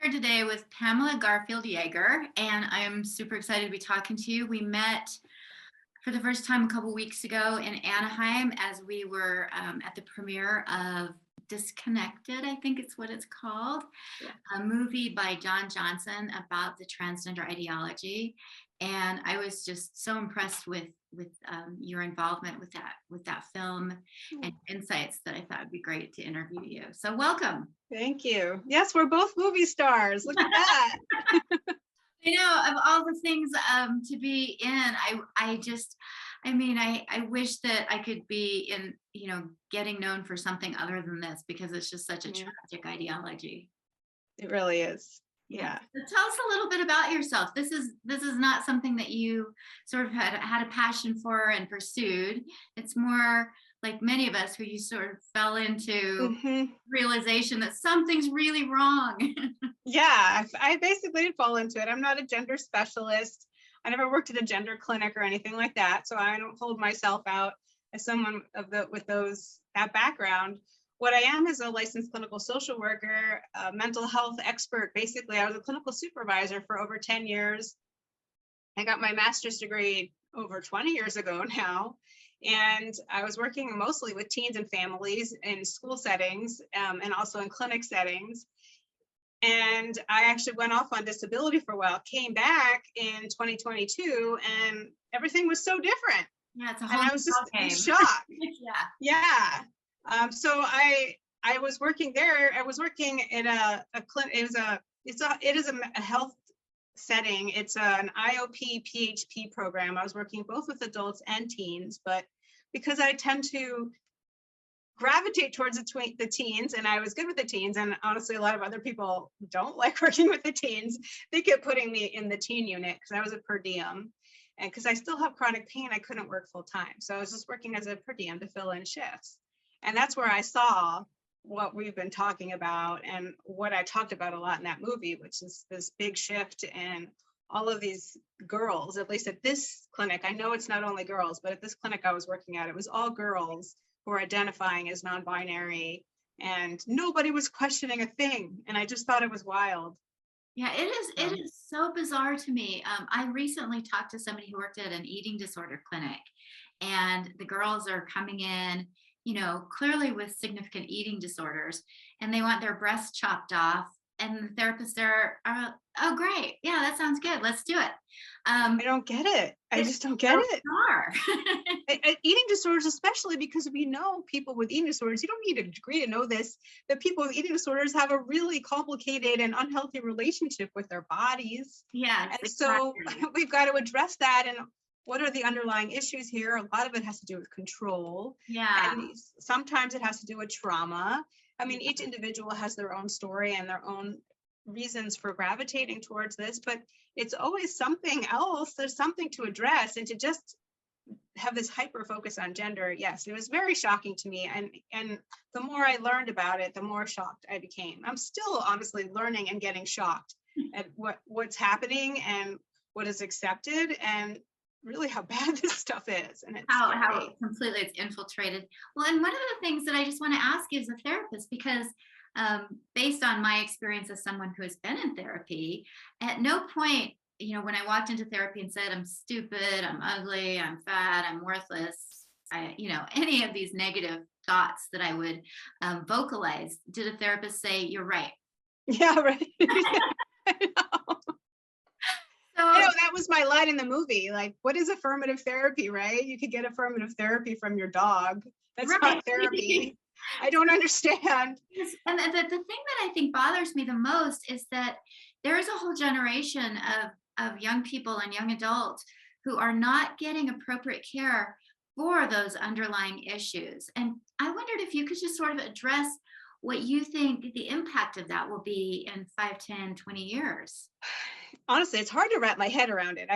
Here today with Pamela Garfield-Jaeger, and I'm super excited to be talking to you. We met for the first time a couple weeks ago in Anaheim as we were at the premiere of Disconnected, I think it's what it's called, Yeah. a movie by John Johnson about the transgender ideology. And I was just so impressed with your involvement with that film and insights that I thought would be great to interview you. So welcome. Thank you. Yes, we're both movie stars. Look at that. You know, of all the things to be in, I wish that I could be in, getting known for something other than this because it's just such a Yeah, tragic ideology. it really is. Yeah. Yeah. So tell us a little bit about yourself. This is not something that you sort of had a passion for and pursued. It's more like many of us who you sort of fell into hmm realization that something's really wrong. Yeah, I basically did fall into it. I'm not a gender specialist. I never worked at a gender clinic or anything like that, so I don't hold myself out as someone with that background. What I am is a licensed clinical social worker, a mental health expert. Basically, I was a clinical supervisor for over 10 years. I got my master's degree over 20 years ago now. And I was working mostly with teens and families in school settings and also in clinic settings. And I actually went off on disability for a while, came back in 2022, and everything was so different. Yeah, it's a And whole I new was just in ballgame. shock. Yeah. Yeah. So I was working there. I was working in a clinic. It is a health setting. It's an IOP PHP program. I was working both with adults and teens, but because I tend to gravitate towards the teens, and I was good with the teens, and honestly a lot of other people don't like working with the teens, they kept putting me in the teen unit because I was a per diem, and because I still have chronic pain, I couldn't work full time, so I was just working as a per diem to fill in shifts. And that's where I saw what we've been talking about and what I talked about a lot in that movie, which is this big shift in all of these girls, at least at this clinic. I know it's not only girls, but at this clinic I was working at, it was all girls who were identifying as non-binary, and nobody was questioning a thing. And I just thought it was wild. Yeah, it is. So, It is so bizarre to me. I recently talked to somebody who worked at an eating disorder clinic, and the girls are coming in, clearly with significant eating disorders, and they want their breasts chopped off. And the therapists there are, oh, great. Yeah, that sounds good. Let's do it. I don't get it. I It's just don't so get it. bizarre. Eating disorders, especially because we know people with eating disorders, you don't need a degree to know this, that people with eating disorders have a really complicated and unhealthy relationship with their bodies. Yes, And so exactly. we've got to address that. And what are the underlying issues here? A lot of it has to do with control. Yeah. And sometimes it has to do with trauma. I mean, each individual has their own story and their own reasons for gravitating towards this, but it's always something else. There's something to address, and to just have this hyper focus on gender. Yes, it was very shocking to me. And the more I learned about it, the more shocked I became. I'm still honestly learning and getting shocked at what's happening and what is accepted, and really how bad this stuff is. And it's How scary. completely it's infiltrated. Well, and one of the things that I just want to ask you as a therapist, because based on my experience as someone who has been in therapy, at no point, when I walked into therapy and said, I'm stupid, I'm ugly, I'm fat, I'm worthless, any of these negative thoughts that I would vocalize, did a therapist say, you're right? Yeah, right. I know. I know, So, that was my line in the movie. Like, what is affirmative therapy, right? You could get affirmative therapy from your dog. That's right. not therapy. I don't understand. Yes, and the thing that I think bothers me the most is that there is a whole generation of young people and young adults who are not getting appropriate care for those underlying issues. And I wondered if you could just sort of address what you think the impact of that will be in 5, 10, 20 years. Honestly, it's hard to wrap my head around it.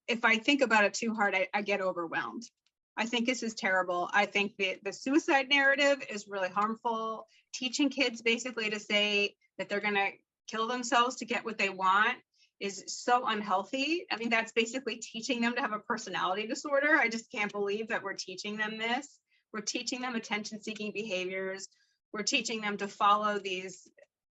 If I think about it too hard, I get overwhelmed. I think this is terrible. I think the suicide narrative is really harmful. Teaching kids basically to say that they're going to kill themselves to get what they want is so unhealthy. I mean, that's basically teaching them to have a personality disorder. I just can't believe that we're teaching them this. We're teaching them attention-seeking behaviors. We're teaching them to follow these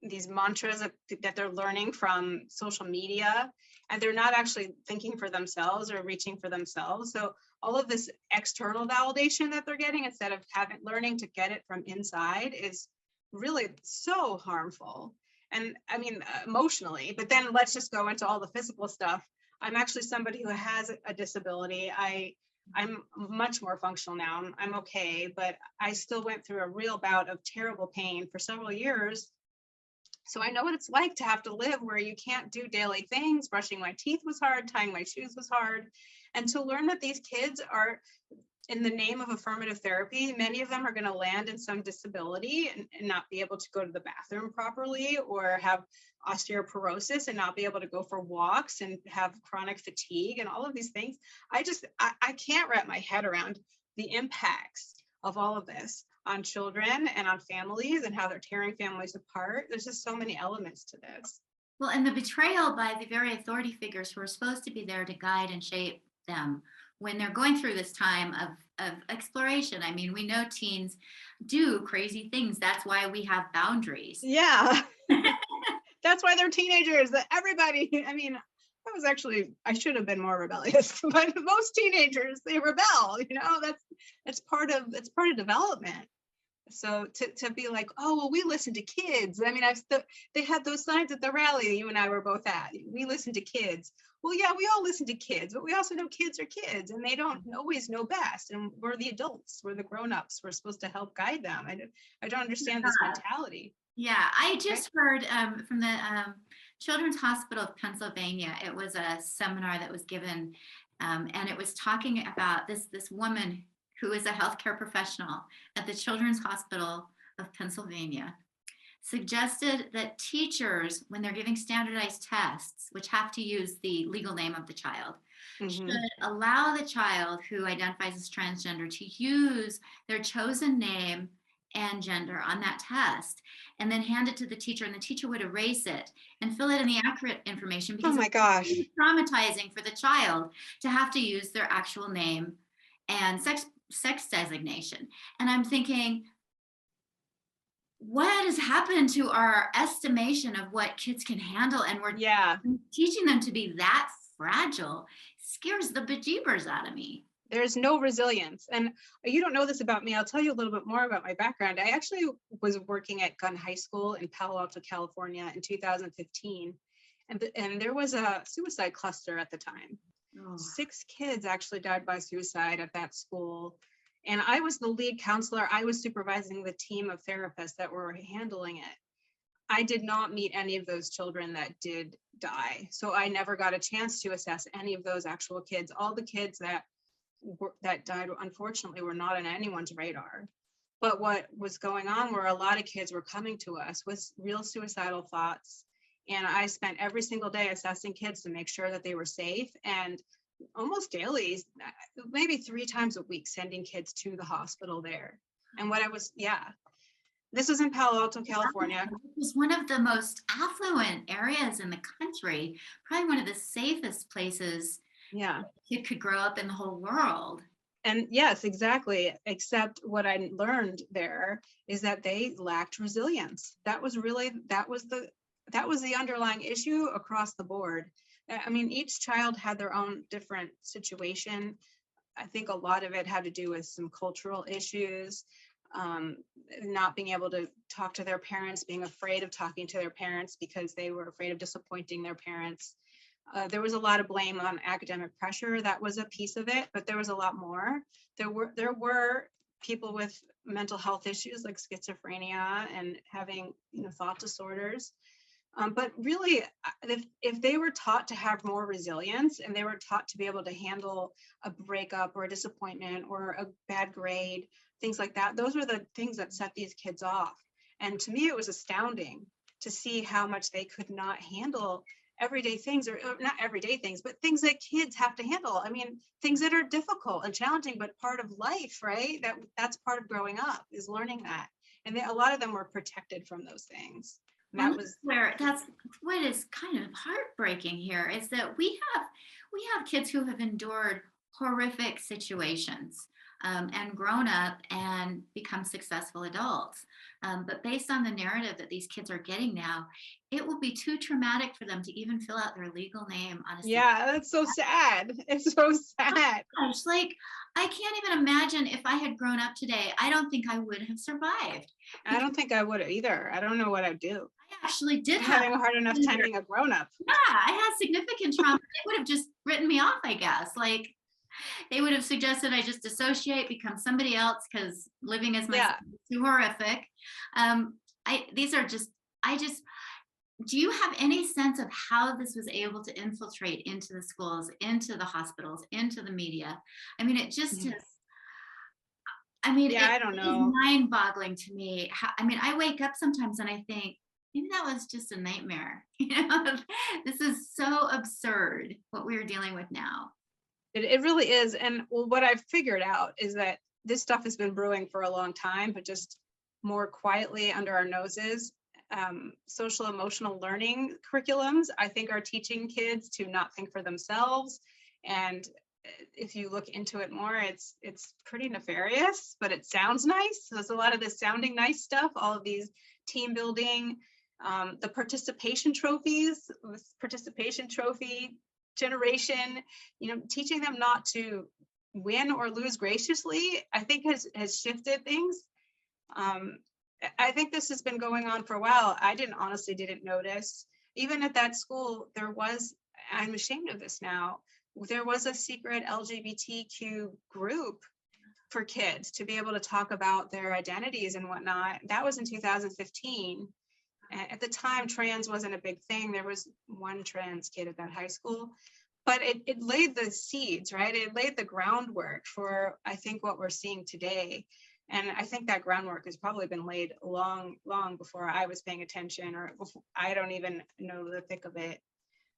these mantras that they're learning from social media, and they're not actually thinking for themselves or reaching for themselves. So all of this external validation that they're getting instead of learning to get it from inside is really so harmful. And I mean, emotionally, but then let's just go into all the physical stuff. I'm actually somebody who has a disability. I'm much more functional now. I'm okay, but I still went through a real bout of terrible pain for several years. So I know what it's like to have to live where you can't do daily things. Brushing my teeth was hard, tying my shoes was hard. And to learn that these kids are, in the name of affirmative therapy, many of them are going to land in some disability and not be able to go to the bathroom properly, or have osteoporosis and not be able to go for walks and have chronic fatigue and all of these things. I can't wrap my head around the impacts of all of this on children and on families and how they're tearing families apart. There's just so many elements to this. Well, and the betrayal by the very authority figures who are supposed to be there to guide and shape them when they're going through this time of exploration. I mean, we know teens do crazy things. That's why we have boundaries. Yeah. That's why they're teenagers. That everybody, I mean, I should have been more rebellious, but most teenagers, they rebel, that's part of development. So to be like, oh, well, we listen to kids. I mean, they had those signs at the rally you and I were both at. We listen to kids. Well, yeah, we all listen to kids, but we also know kids are kids and they don't always know best. And we're the adults, we're the grown-ups. We're supposed to help guide them. I don't understand this mentality. Yeah, I just heard from the Children's Hospital of Pennsylvania. It was a seminar that was given, and it was talking about this woman who is a healthcare professional at the Children's Hospital of Pennsylvania, suggested that teachers, when they're giving standardized tests, which have to use the legal name of the child, should allow the child who identifies as transgender to use their chosen name and gender on that test, and then hand it to the teacher, and the teacher would erase it and fill it in the accurate information, because oh my gosh, it's traumatizing for the child to have to use their actual name and sex designation. And I'm thinking, what has happened to our estimation of what kids can handle? And we're teaching them to be that fragile. It scares the bejeebers out of me. There's no resilience. And you don't know this about me. I'll tell you a little bit more about my background. I actually was working at Gunn High School in Palo Alto, California in 2015. And there was a suicide cluster at the time. 6 kids actually died by suicide at that school. And I was the lead counselor. I was supervising the team of therapists that were handling it. I did not meet any of those children that did die. So I never got a chance to assess any of those actual kids. All the kids that died, unfortunately, were not on anyone's radar. But what was going on were a lot of kids were coming to us with real suicidal thoughts. And I spent every single day assessing kids to make sure that they were safe, and almost daily, maybe 3 times a week, sending kids to the hospital there. And this was in Palo Alto, California. It was one of the most affluent areas in the country, probably one of the safest places a kid could grow up in the whole world. And yes, exactly. Except what I learned there is that they lacked resilience. That was the underlying issue across the board. I mean, each child had their own different situation. I think a lot of it had to do with some cultural issues, not being able to talk to their parents, being afraid of talking to their parents because they were afraid of disappointing their parents. There was a lot of blame on academic pressure. That was a piece of it, but there was a lot more. There were people with mental health issues like schizophrenia and having thought disorders. But really, if they were taught to have more resilience and they were taught to be able to handle a breakup or a disappointment or a bad grade, things like that, those were the things that set these kids off. And to me, it was astounding to see how much they could not handle everyday things, or not everyday things, but things that kids have to handle. I mean, things that are difficult and challenging, but part of life, right? That's part of growing up, is learning that. And a lot of them were protected from those things. That's what is kind of heartbreaking here, is that we have kids who have endured horrific situations. and grown up and become successful adults. But based on the narrative that these kids are getting now, it will be too traumatic for them to even fill out their legal name on a Yeah, that's so sad. It's so sad. gosh, like I can't even imagine if I had grown up today. I don't think I would have survived. I don't think I would either. I don't know what I'd do. I actually did I'm have, having a hard enough time being a grown-up. yeah, I had significant trauma. They would have just written me off, I guess. Like they would have suggested I just dissociate, become somebody else because living as myself is too horrific. These are just, I just, do you have any sense of how this was able to infiltrate into the schools, into the hospitals, into the media? I mean, it just is. I mean, I don't know. It's mind-boggling to me. I mean, I wake up sometimes and I think maybe that was just a nightmare. This is so absurd what we're dealing with now. It really is. And well, what I've figured out is that this stuff has been brewing for a long time, but just more quietly under our noses. Social emotional learning curriculums, I think, are teaching kids to not think for themselves. And if you look into it more, it's pretty nefarious, but it sounds nice. So there's a lot of this sounding nice stuff, all of these team building, the participation trophies, participation trophy generation, teaching them not to win or lose graciously, I think has shifted things. I think this has been going on for a while. I honestly didn't notice. Even at that school, I'm ashamed of this now, there was a secret LGBTQ group for kids to be able to talk about their identities and whatnot. That was in 2015. At the time, trans wasn't a big thing. There was one trans kid at that high school, but it laid the seeds, right? It laid the groundwork for, I think, what we're seeing today. And I think that groundwork has probably been laid long before I was paying attention, or before, I don't even know the thick of it.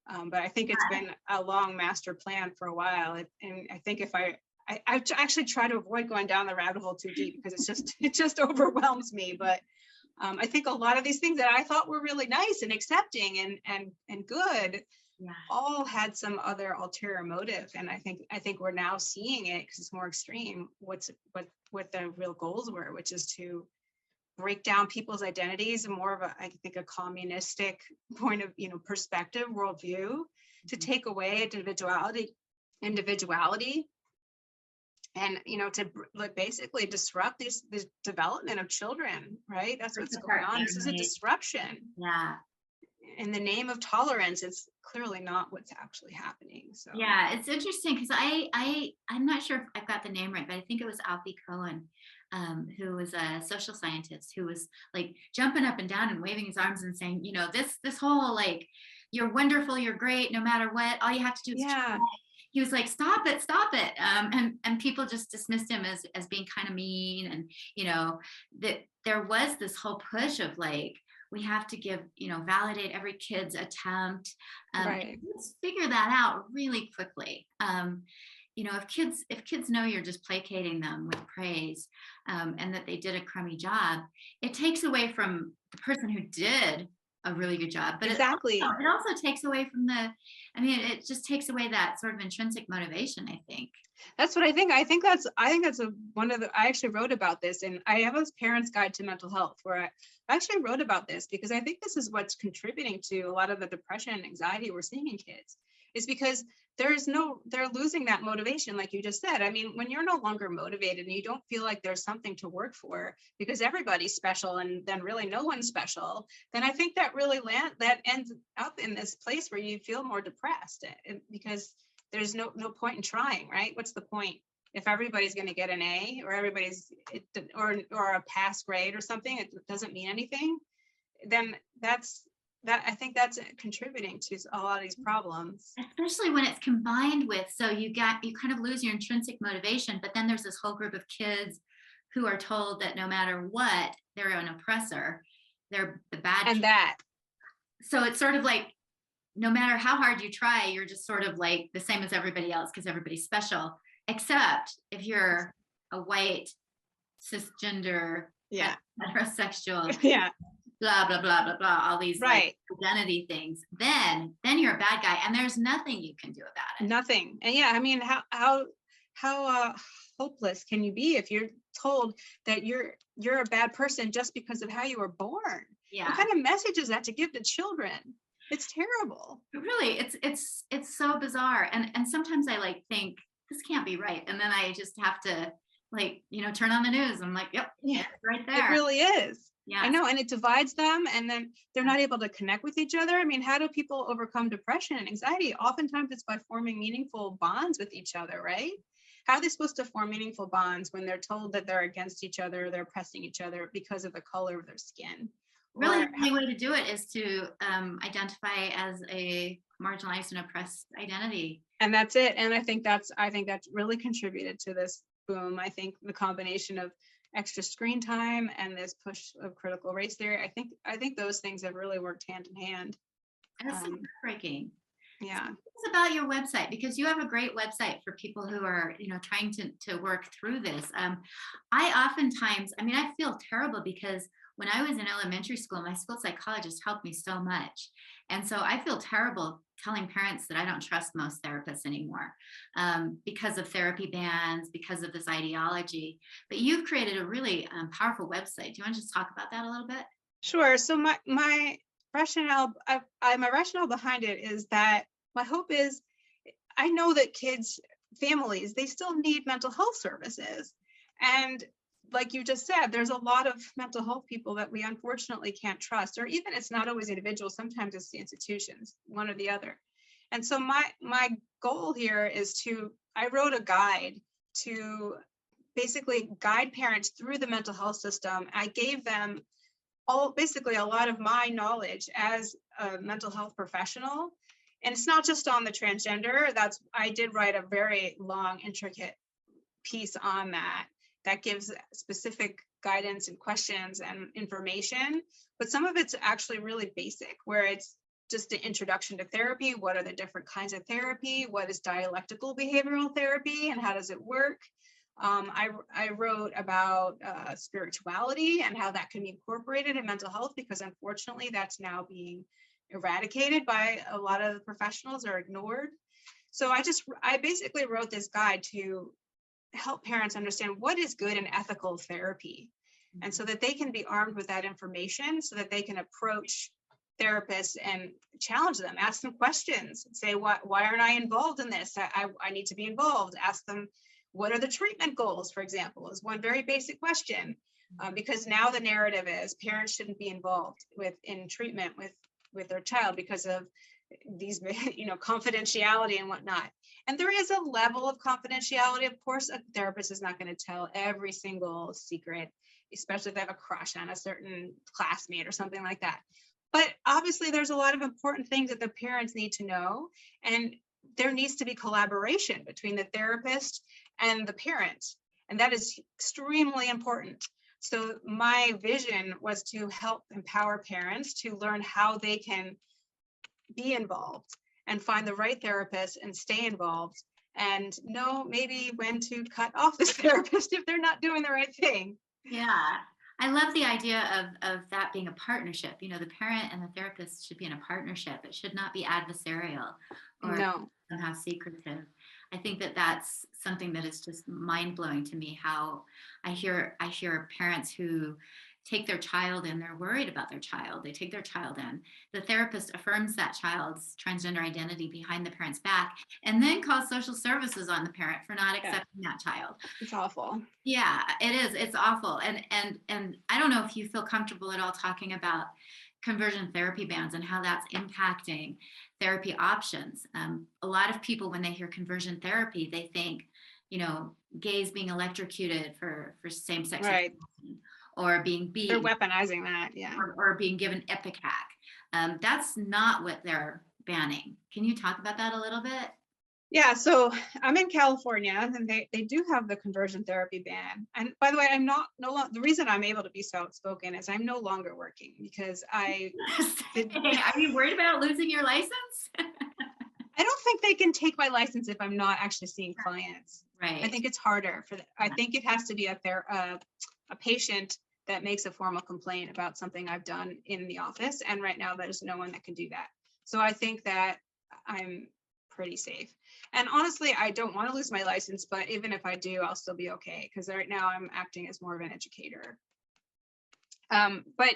But I think it's been a long master plan for a while. And I think if I actually try to avoid going down the rabbit hole too deep, because it just overwhelms me. But I think a lot of these things that I thought were really nice and accepting and good, all had some other ulterior motive. And I think we're now seeing it, because it's more extreme, what the real goals were, which is to break down people's identities and more of a communistic point of, perspective, worldview, to take away individuality, and, to basically disrupt this development of children, right? That's what's going on. This is a disruption. Yeah. In the name of tolerance, it's clearly not what's actually happening. So yeah, it's interesting because I'm not sure if I've got the name right, but I think it was Alfie Cohen, who was a social scientist, who was like jumping up and down and waving his arms and saying, this whole like, you're wonderful, you're great, no matter what, all you have to do is try. He was like, stop it. And people just dismissed him as being kind of mean. And, that there was this whole push of like, we have to give, validate every kid's attempt. Right. Let's figure that out really quickly. If kids know you're just placating them with praise, and that they did a crummy job, it takes away from the person who did a really good job. But exactly. It also takes away from it just takes away that sort of intrinsic motivation, I think. That's what I think. I think that's one of the, I actually wrote about this, and I have a parent's guide to mental health where I actually wrote about this, because I think this is what's contributing to a lot of the depression and anxiety we're seeing in kids, is because they're losing that motivation. Like you just said, I mean, when you're no longer motivated and you don't feel like there's something to work for because everybody's special and then really no one's special, then I think that really ends up in this place where you feel more depressed, because there's no point in trying, right? What's the point if everybody's going to get an A, or or a pass grade or something? It doesn't mean anything. Then I think that's contributing to a lot of these problems, especially when it's combined with, so you kind of lose your intrinsic motivation, but then there's this whole group of kids who are told that no matter what, they're an oppressor, they're the bad and kid. that. So it's sort of like, no matter how hard you try, you're just sort of like the same as everybody else because everybody's special, except if you're a white, cisgender, heterosexual, blah, blah, blah, blah, blah, all these like identity things, then you're a bad guy and there's nothing you can do about it. Nothing. And I mean, how hopeless can you be if you're told that you're a bad person just because of how you were born? Yeah. What kind of message is that to give to children? It's terrible. Really, it's so bizarre. And sometimes I like think this can't be right. And then I just have to like, turn on the news. I'm like, yep, Yeah, it's right it there. really is. Yeah. I know, and it divides them, and then they're not able to connect with each other. I mean, how do people overcome depression and anxiety? Oftentimes it's by forming meaningful bonds with each other, right? How are they supposed to form meaningful bonds when they're told that they're against each other, they're oppressing each other because of the color of their skin? Really, the only way to do it is to identify as a marginalized and oppressed identity. And that's it. And I think that's really contributed to this boom. I think the combination of extra screen time and this push of critical race theory, I think those things have really worked hand in hand. And it's so heartbreaking. Yeah. So it's about your website, because you have a great website for people who are, trying to work through this. I oftentimes, I feel terrible because when I was in elementary school, my school psychologist helped me so much. And so I feel terrible telling parents that I don't trust most therapists anymore because of therapy bans, because of this ideology. But you've created a really powerful website. Do you want to just talk about that a little bit? Sure. So my rationale, my rationale behind it is that my hope is, I know that families, they still need mental health services. And like you just said, there's a lot of mental health people that we unfortunately can't trust, or even it's not always individuals, sometimes it's the institutions, one or the other. And so my goal here is I wrote a guide to basically guide parents through the mental health system. I gave them basically a lot of my knowledge as a mental health professional. And it's not just on the transgender. I did write a very long, intricate piece on that gives specific guidance and questions and information. But some of it's actually really basic, where it's just the introduction to therapy. What are the different kinds of therapy? What is dialectical behavioral therapy and how does it work? I wrote about spirituality and how that can be incorporated in mental health, because unfortunately that's now being eradicated by a lot of professionals or ignored. So I basically wrote this guide to help parents understand what is good and ethical therapy, and so that they can be armed with that information so that they can approach therapists and challenge them, ask them questions, say, why aren't I involved in this? I need to be involved. Ask them, what are the treatment goals, for example, is one very basic question, because now the narrative is parents shouldn't be involved in treatment with their child because of these, confidentiality and whatnot. And there is a level of confidentiality. Of course, a therapist is not going to tell every single secret, especially if they have a crush on a certain classmate or something like that. But obviously, there's a lot of important things that the parents need to know. And there needs to be collaboration between the therapist and the parent. And that is extremely important. So my vision was to help empower parents to learn how they can be involved and find the right therapist and stay involved, and know maybe when to cut off this therapist if they're not doing the right thing. Yeah. I love the idea of that being a partnership. The parent and the therapist should be in a partnership. It should not be adversarial or somehow secretive. I think that that's something that is just mind-blowing to me, how I hear parents who take their child in, they're worried about their child. They take their child in. The therapist affirms that child's transgender identity behind the parent's back, and then calls social services on the parent for not accepting that child. It's awful. Yeah, it is. It's awful. And I don't know if you feel comfortable at all talking about conversion therapy bans and how that's impacting therapy options. A lot of people, when they hear conversion therapy, they think, gays being electrocuted for same-sex right. or being beaten. They're weaponizing that, yeah. Or being given Ipecac. That's not what they're banning. Can you talk about that a little bit? Yeah, so I'm in California, and they do have the conversion therapy ban. And by the way, I'm no longer, the reason I'm able to be so outspoken is I'm no longer working, because Are you worried about losing your license? I don't think they can take my license if I'm not actually seeing clients. Right. I think it's harder I think it has to be a patient that makes a formal complaint about something I've done in the office. And right now there's no one that can do that. So I think that I'm pretty safe. And honestly, I don't want to lose my license, but even if I do, I'll still be okay, because right now I'm acting as more of an educator. But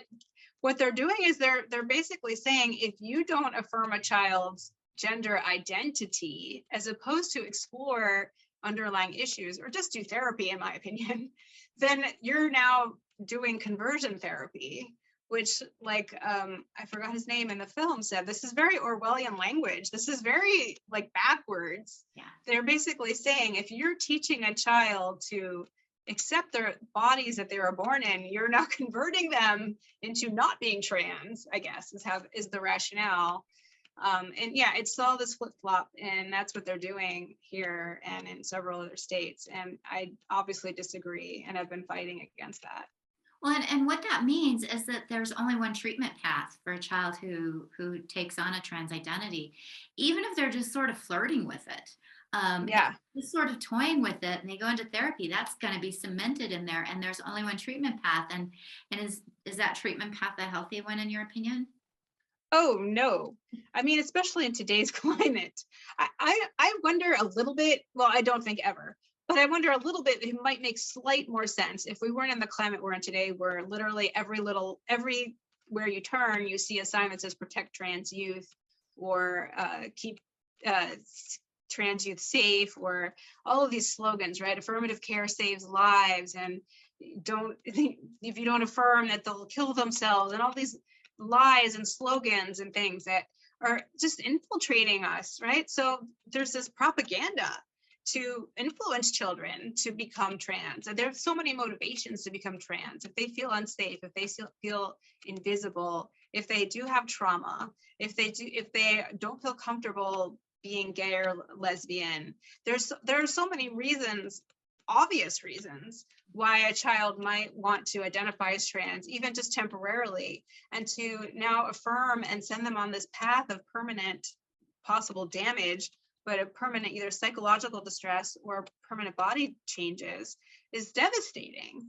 what they're doing is they're basically saying, if you don't affirm a child's gender identity, as opposed to explore underlying issues or just do therapy, in my opinion, then you're now doing conversion therapy, which, like, I forgot his name in the film, said, this is very Orwellian language. This is very, like, backwards. Yeah. They're basically saying, if you're teaching a child to accept their bodies that they were born in, you're now converting them into not being trans, I guess, is the rationale. And yeah, it's all this flip-flop, and that's what they're doing here and in several other states. And I obviously disagree, and I've been fighting against that. Well, and what that means is that there's only one treatment path for a child who takes on a trans identity, even if they're just sort of flirting with it. Yeah. Just sort of toying with it, and they go into therapy, that's going to be cemented in there, and there's only one treatment path. And is that treatment path a healthy one, in your opinion? Oh, no. I mean, especially in today's climate, I wonder a little bit, well, I don't think ever, but I wonder a little bit, it might make slight more sense if we weren't in the climate we're in today, where literally everywhere you turn, you see a sign that says protect trans youth, or keep trans youth safe, or all of these slogans, right? Affirmative care saves lives, and if you don't affirm that, they'll kill themselves, and all these lies and slogans and things that are just infiltrating us, right? So there's this propaganda to influence children to become trans, and there's so many motivations to become trans. If they feel unsafe, if they feel invisible, if they do have trauma, if they don't feel comfortable being gay or lesbian, there are so many reasons, obvious reasons, why a child might want to identify as trans, even just temporarily, and to now affirm and send them on this path of permanent possible damage, but a permanent either psychological distress or permanent body changes, is devastating.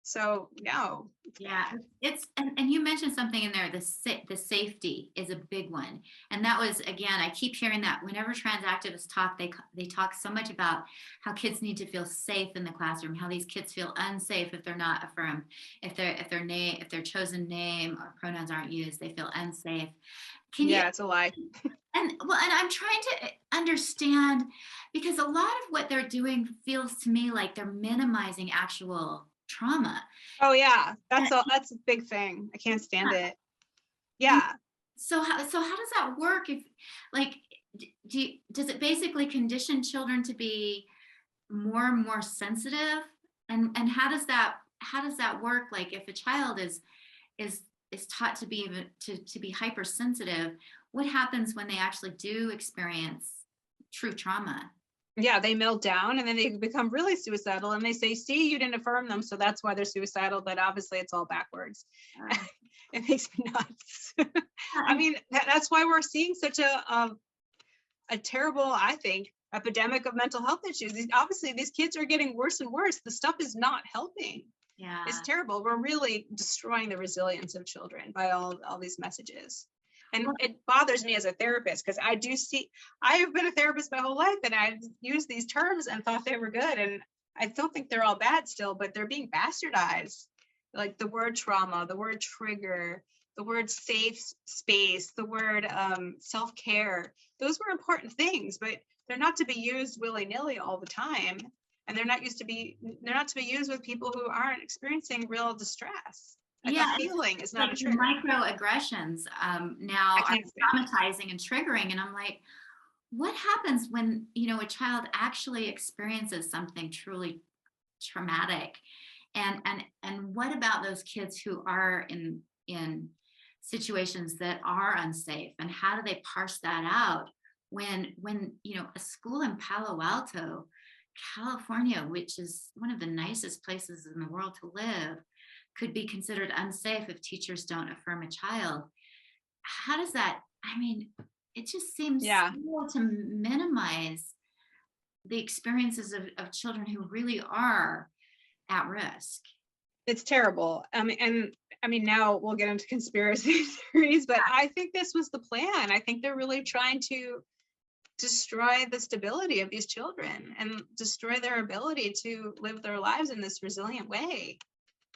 So no. Yeah, it's and you mentioned something in there. The safety is a big one, and that was, again, I keep hearing that whenever trans activists talk, they talk so much about how kids need to feel safe in the classroom, how these kids feel unsafe if they're not affirmed, if their chosen name or pronouns aren't used, they feel unsafe. It's a lie. And I'm trying to understand, because a lot of what they're doing feels to me like they're minimizing actual trauma. Oh yeah, that's a big thing. I can't stand it. Yeah. So how does that work? If, like, does it basically condition children to be more and more sensitive? And how does that work? Like, if a child is taught to be hypersensitive, what happens when they actually do experience true trauma? Yeah, they melt down, and then they become really suicidal, and they say, see, you didn't affirm them, so that's why they're suicidal, but obviously it's all backwards. It makes me nuts. I mean, that's why we're seeing such a terrible, I think, epidemic of mental health issues. Obviously, these kids are getting worse and worse. The stuff is not helping. Yeah, it's terrible. We're really destroying the resilience of children by all these messages. And it bothers me as a therapist, because I have been a therapist my whole life, and I've used these terms and thought they were good. And I don't think they're all bad still, but they're being bastardized. Like the word trauma, the word trigger, the word safe space, the word self-care. Those were important things, but they're not to be used willy-nilly all the time. And they're not to be used with people who aren't experiencing real distress. Like, yeah, a feeling is not like a trigger. Microaggressions now are traumatizing and triggering, and I'm like, what happens when a child actually experiences something truly traumatic, and what about those kids who are in situations that are unsafe, and how do they parse that out when a school in Palo Alto, California, which is one of the nicest places in the world to live, could be considered unsafe if teachers don't affirm a child? How does that, I mean, it just seems to minimize the experiences of children who really are at risk. It's terrible. And I mean, now we'll get into conspiracy theories, but I think this was the plan. I think they're really trying to destroy the stability of these children and destroy their ability to live their lives in this resilient way.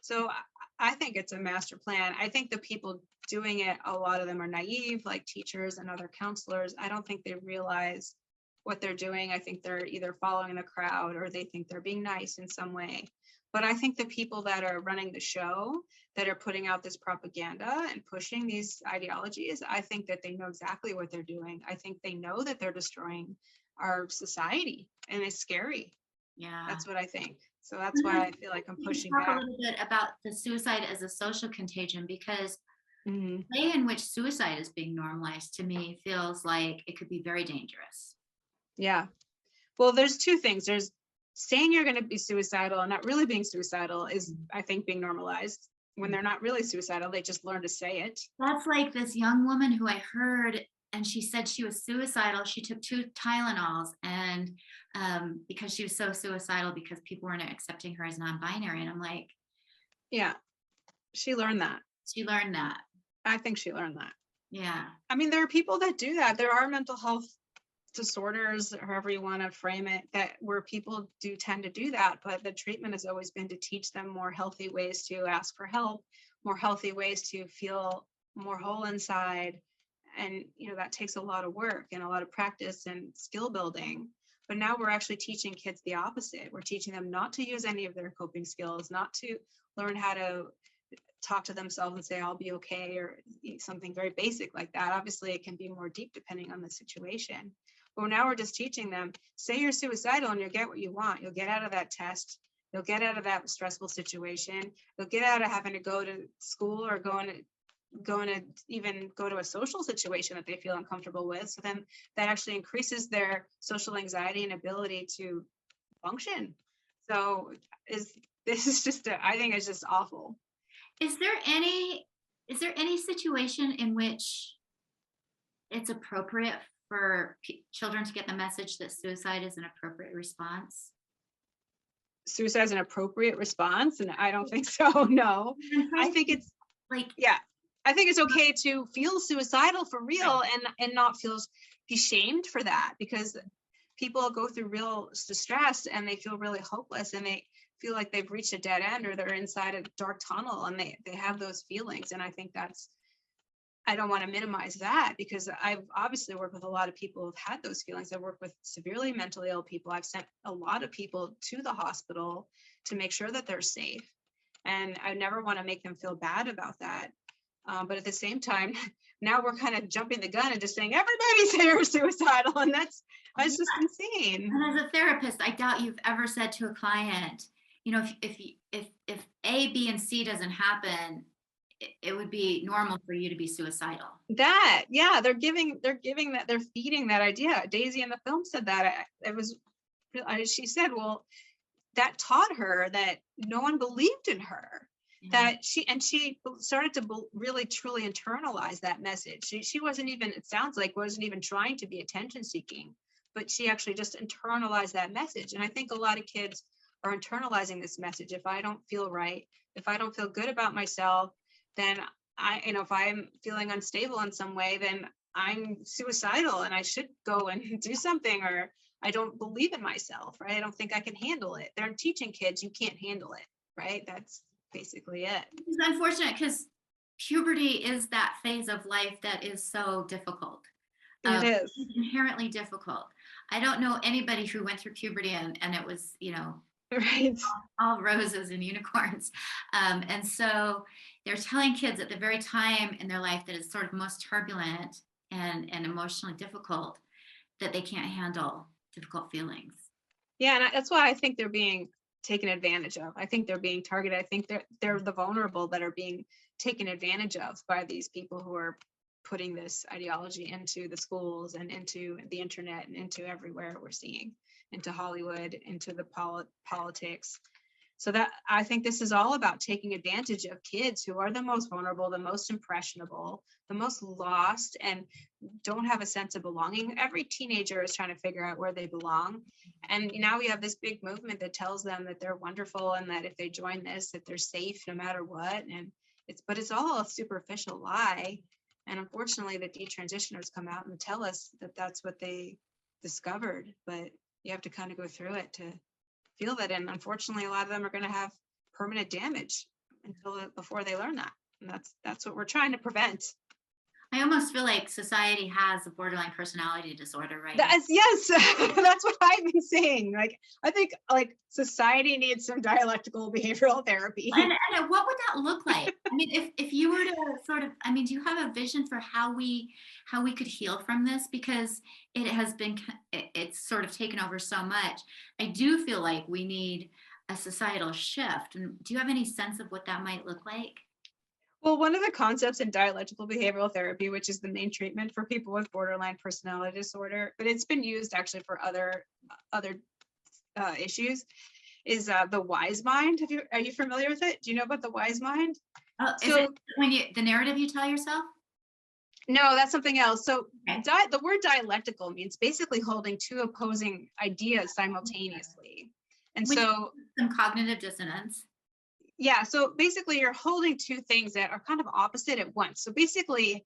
So I think it's a master plan. I think the people doing it, a lot of them are naive, like teachers and other counselors. I don't think they realize what they're doing. I think they're either following the crowd or they think they're being nice in some way. But I think the people that are running the show, that are putting out this propaganda and pushing these ideologies, I think that they know exactly what they're doing. I think they know that they're destroying our society, and it's scary. Yeah. That's what I think. So that's why I feel like I'm pushing Talk back. a little bit about the suicide as a social contagion, because Mhm. the way in which suicide is being normalized to me feels like it could be very dangerous. Yeah. Well, there's two things. There's saying you're going to be suicidal and not really being suicidal is, I think, being normalized. When they're not really suicidal, they just learn to say it. That's like this young woman who I heard, and she said she was suicidal. She took 2 Tylenols, and because she was so suicidal because people weren't accepting her as non-binary. And I'm like, Yeah. She learned that. she learned that. I think she learned that. Yeah. I mean, there are people that do that. There are mental health disorders, or however you want to frame it, that where people do tend to do that, but the treatment has always been to teach them more healthy ways to ask for help, more healthy ways to feel more whole inside. And that takes a lot of work and a lot of practice and skill building. But now we're actually teaching kids the opposite. We're teaching them not to use any of their coping skills, not to learn how to talk to themselves and say, I'll be okay, or something very basic like that. Obviously, it can be more deep depending on the situation. But now we're just teaching them, say you're suicidal and you'll get what you want. You'll get out of that test. You'll get out of that stressful situation. You'll get out of having to go to school or going to even go to a social situation that they feel uncomfortable with. So then that actually increases their social anxiety and ability to function. So this is just, I think it's just awful. Is there any situation in which it's appropriate for children to get the message that suicide is an appropriate response? Suicide is an appropriate response, and I don't think so. No, I think it's like, yeah. I think it's okay to feel suicidal for real, and not be shamed for that, because people go through real distress and they feel really hopeless and they feel like they've reached a dead end or they're inside a dark tunnel, and they have those feelings. And I think I don't want to minimize that, because I've obviously worked with a lot of people who've had those feelings. I've worked with severely mentally ill people. I've sent a lot of people to the hospital to make sure that they're safe. And I never want to make them feel bad about that. But at the same time, now we're kind of jumping the gun and just saying everybody's here suicidal, and that's just insane. And as a therapist, I doubt you've ever said to a client, if A, B, and C doesn't happen, it would be normal for you to be suicidal. They're giving that, they're feeding that idea. Daisy in the film said that. She said, well, that taught her that no one believed in her. Yeah. That she started to really truly internalize that message. She wasn't even, it sounds like, wasn't even trying to be attention seeking, but she actually just internalized that message. And I think a lot of kids are internalizing this message. If I don't feel right, if I don't feel good about myself, then if I'm feeling unstable in some way, then I'm suicidal and I should go and do something, or I don't believe in myself, right? I don't think I can handle it. They're teaching kids you can't handle it, right? That's basically it. It's unfortunate because puberty is that phase of life that is so difficult. It is. It's inherently difficult. I don't know anybody who went through puberty and it was, right, all roses and unicorns. And so they're telling kids at the very time in their life that it's sort of most turbulent and emotionally difficult, that they can't handle difficult feelings. Yeah, and that's why I think they're being taken advantage of. I think they're being targeted. I think they're the vulnerable that are being taken advantage of by these people who are putting this ideology into the schools and into the internet and into everywhere we're seeing, into Hollywood, into the politics. So that, I think this is all about taking advantage of kids who are the most vulnerable, the most impressionable, the most lost, and don't have a sense of belonging. Every teenager is trying to figure out where they belong. And now we have this big movement that tells them that they're wonderful and that if they join this, that they're safe no matter what. And it's all a superficial lie. And unfortunately, the detransitioners come out and tell us that that's what they discovered, but you have to kind of go through it to feel that. And unfortunately, a lot of them are going to have permanent damage before they learn that. And that's what we're trying to prevent. I almost feel like society has a borderline personality disorder right now. Yes, that's what I've been saying. Like, I think like society needs some dialectical behavioral therapy. And what would that look like? I mean, if you were to sort of, I mean, do you have a vision for how we could heal from this? Because it's sort of taken over so much. I do feel like we need a societal shift. And do you have any sense of what that might look like? Well, one of the concepts in dialectical behavioral therapy, which is the main treatment for people with borderline personality disorder, but it's been used actually for other issues, is the wise mind. Are you familiar with it? Do you know about the wise mind? Is it when the narrative you tell yourself? No, that's something else. So okay. The word dialectical means basically holding two opposing ideas simultaneously. And Which so some cognitive dissonance. Yeah, so basically you're holding two things that are kind of opposite at once. So basically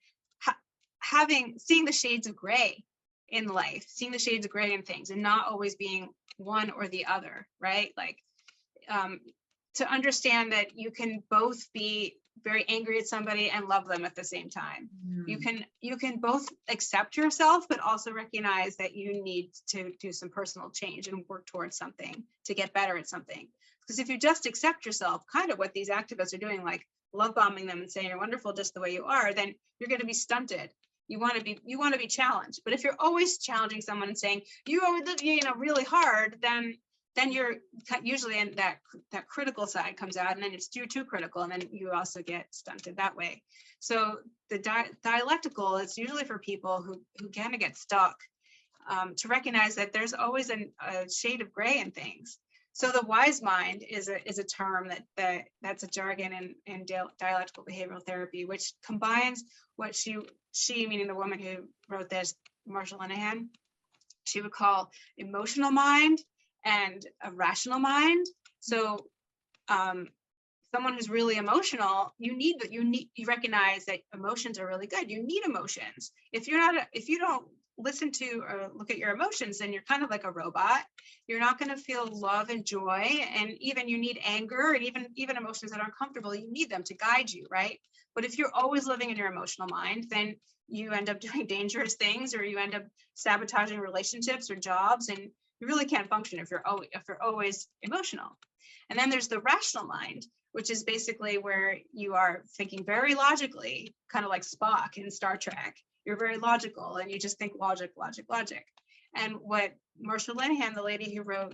seeing the shades of gray in life, seeing the shades of gray in things, and not always being one or the other, right? Like to understand that you can both be very angry at somebody and love them at the same time. You can both accept yourself, but also recognize that you need to do some personal change and work towards something to get better at something. Because if you just accept yourself, kind of what these activists are doing, like love bombing them and saying you're wonderful just the way you are, then you're going to be stunted. You want to be challenged. But if you're always challenging someone and saying you are really hard, then you're usually in that critical side comes out, and then you're too critical, and then you also get stunted that way. So the dialectical is usually for people who kind of get stuck, to recognize that there's always a shade of gray in things. So the wise mind is a term that's a jargon in dialectical behavioral therapy, which combines what she meaning the woman who wrote this, Marsha Linehan, she would call emotional mind and a rational mind. So someone who's really emotional, you recognize that emotions are really good. You need emotions. If you don't listen to or look at your emotions, then you're kind of like a robot. You're not going to feel love and joy, and even you need anger, and even emotions that are uncomfortable, you need them to guide you, right? But if you're always living in your emotional mind, then you end up doing dangerous things, or you end up sabotaging relationships or jobs, and you really can't function if you're always emotional. And then there's the rational mind, which is basically where you are thinking very logically, kind of like Spock in Star Trek. You're very logical, and you just think logic. And what Marsha Linehan, the lady who wrote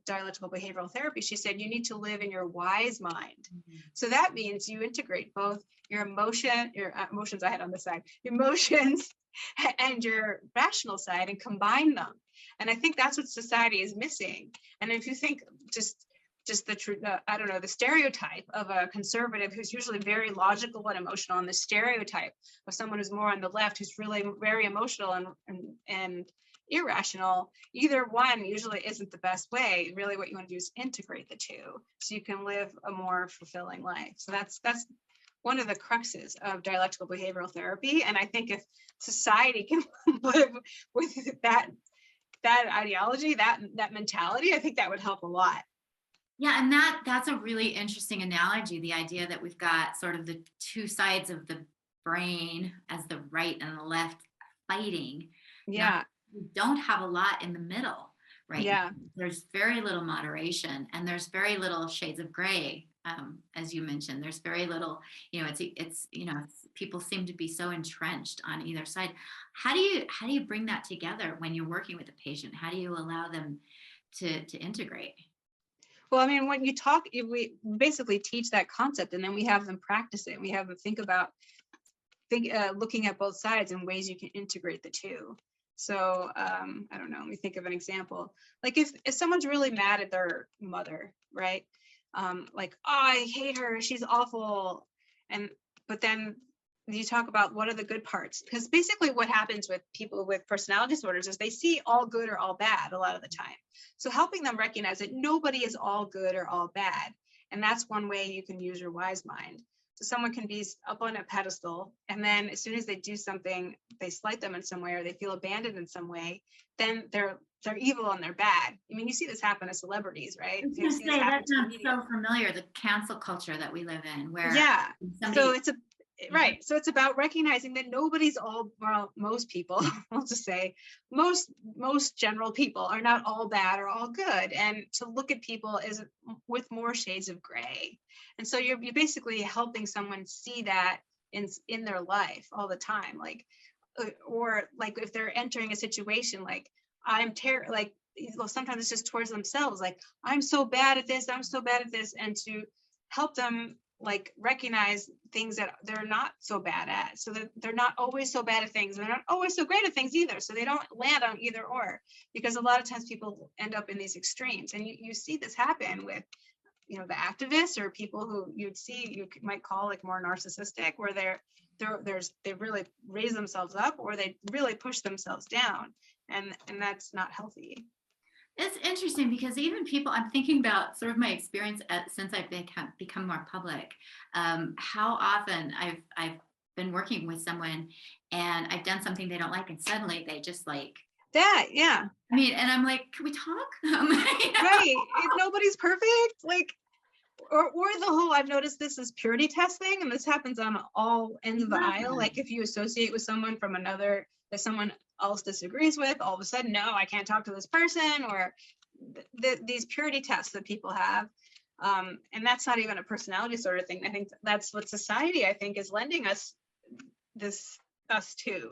Dialectical Behavioral Therapy, she said, you need to live in your wise mind. Mm-hmm. So that means you integrate both your emotions I had on the side, emotions and your rational side, and combine them. And I think that's what society is missing. And if you think just the stereotype of a conservative who's usually very logical and emotional, and the stereotype of someone who's more on the left who's really very emotional and irrational, either one usually isn't the best way. Really what you want to do is integrate the two so you can live a more fulfilling life. So that's one of the cruxes of dialectical behavioral therapy. And I think if society can live with that ideology, that mentality, I think that would help a lot. Yeah, and that's a really interesting analogy, the idea that we've got sort of the two sides of the brain as the right and the left fighting. Yeah. We don't have a lot in the middle, right? Yeah. There's very little moderation, and there's very little shades of gray, as you mentioned. There's very little, it's people seem to be so entrenched on either side. How do you bring that together when you're working with a patient? How do you allow them to integrate? Well, I mean, when you talk, we basically teach that concept, and then we have them practice it. We have them think looking at both sides and ways you can integrate the two. So I don't know, let me think of an example. Like if someone's really mad at their mother, right? Like, oh, I hate her, she's awful. But then you talk about what are the good parts, because basically what happens with people with personality disorders is they see all good or all bad a lot of the time. So helping them recognize that nobody is all good or all bad. And that's one way you can use your wise mind. So someone can be up on a pedestal, and then as soon as they do something, they slight them in some way, or they feel abandoned in some way, then they're evil and they're bad. I mean, you see this happen to celebrities, right? I was You gonna see this say happen that to sounds media. so familiar, the cancel culture that we live in, where Yeah. somebody, So it's right. So it's about recognizing that nobody's all, well, most people, I'll just say most general people are not all bad or all good. And to look at people is with more shades of gray. And so you're basically helping someone see that in their life all the time. Like, or like if they're entering a situation, like like, well, sometimes it's just towards themselves, like, I'm so bad at this, I'm so bad at this. And to help them like recognize things that they're not so bad at, so that they're not always so bad at things, they're not always so great at things either, so they don't land on either or. Because a lot of times people end up in these extremes, and you see this happen with, you know, the activists or people who you might call like more narcissistic, where they really raise themselves up, or they really push themselves down, and that's not healthy. it's interesting because even people, I'm thinking about sort of my experience since I've become more public, how often I've been working with someone and I've done something they don't like, and suddenly they just like, That, yeah. I mean, and I'm like, can we talk? You know? Right. Nobody's perfect. Like, or the whole, I've noticed this is purity test thing, and this happens on all ends of the aisle. Like if you associate with someone from another, that someone else disagrees with, all of a sudden, no, I can't talk to this person, or these purity tests that people have. And that's not even a personality sort of thing. I think that's what society, I think, is lending us to.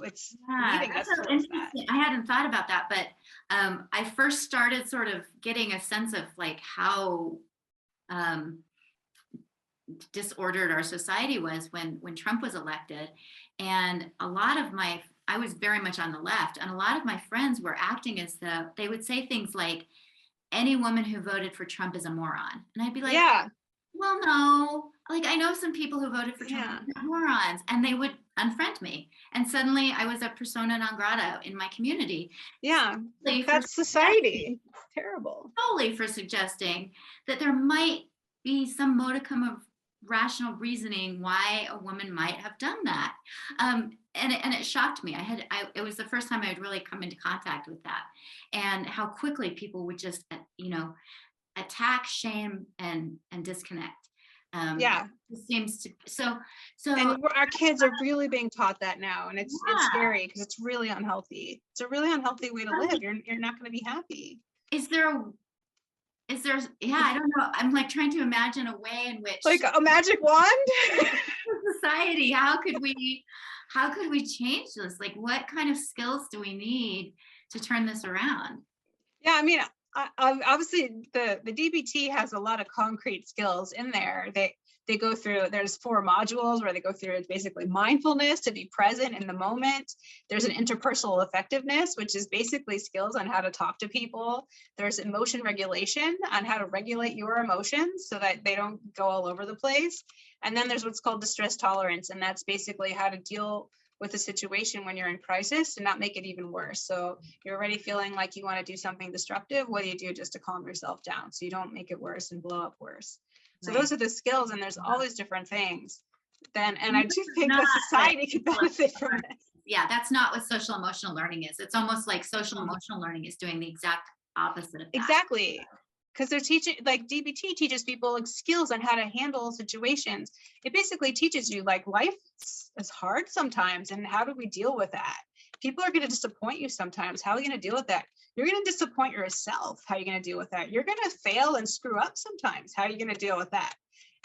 It's leading us so towards that. I hadn't thought about that, but I first started sort of getting a sense of like how disordered our society was when Trump was elected. And a lot of I was very much on the left, and a lot of my friends were acting as though they would say things like, any woman who voted for Trump is a moron. And I'd be like, Yeah. well, no, like I know some people who voted for Trump Yeah. are morons, and they would unfriend me. And suddenly I was a persona non grata in my community. Yeah. That's society. Terrible. Solely for suggesting that there might be some modicum of rational reasoning why a woman might have done that. And it shocked me. It was the first time I had really come into contact with that, and how quickly people would just, attack, shame, and disconnect. Yeah. It seems to And our kids are really being taught that now, and it's scary because it's really unhealthy. It's a really unhealthy way to live. You're not going to be happy. Is there I don't know, I'm like trying to imagine a way in which, like a magic wand. society, how could we change this? Like, what kind of skills do we need to turn this around? Yeah, I mean, obviously the DBT has a lot of concrete skills in there. They go through, there's 4 modules where they go through basically mindfulness, to be present in the moment. There's an interpersonal effectiveness, which is basically skills on how to talk to people. There's emotion regulation, on how to regulate your emotions so that they don't go all over the place. And then there's what's called distress tolerance, and that's basically how to deal with a situation when you're in crisis and not make it even worse. So you're already feeling like you want to do something destructive. What do you do just to calm yourself down so you don't make it worse and blow up worse? So those are the skills, and there's all these different things. And I do think that society could benefit from it. Yeah, that's not what social emotional learning is. It's almost like social emotional learning is doing the exact opposite of that. Exactly. Because they're teaching, like DBT teaches people like skills on how to handle situations. It basically teaches you like life is hard sometimes, and how do we deal with that? People are going to disappoint you sometimes. How are you going to deal with that? You're going to disappoint yourself. How are you going to deal with that? You're going to fail and screw up sometimes. How are you going to deal with that?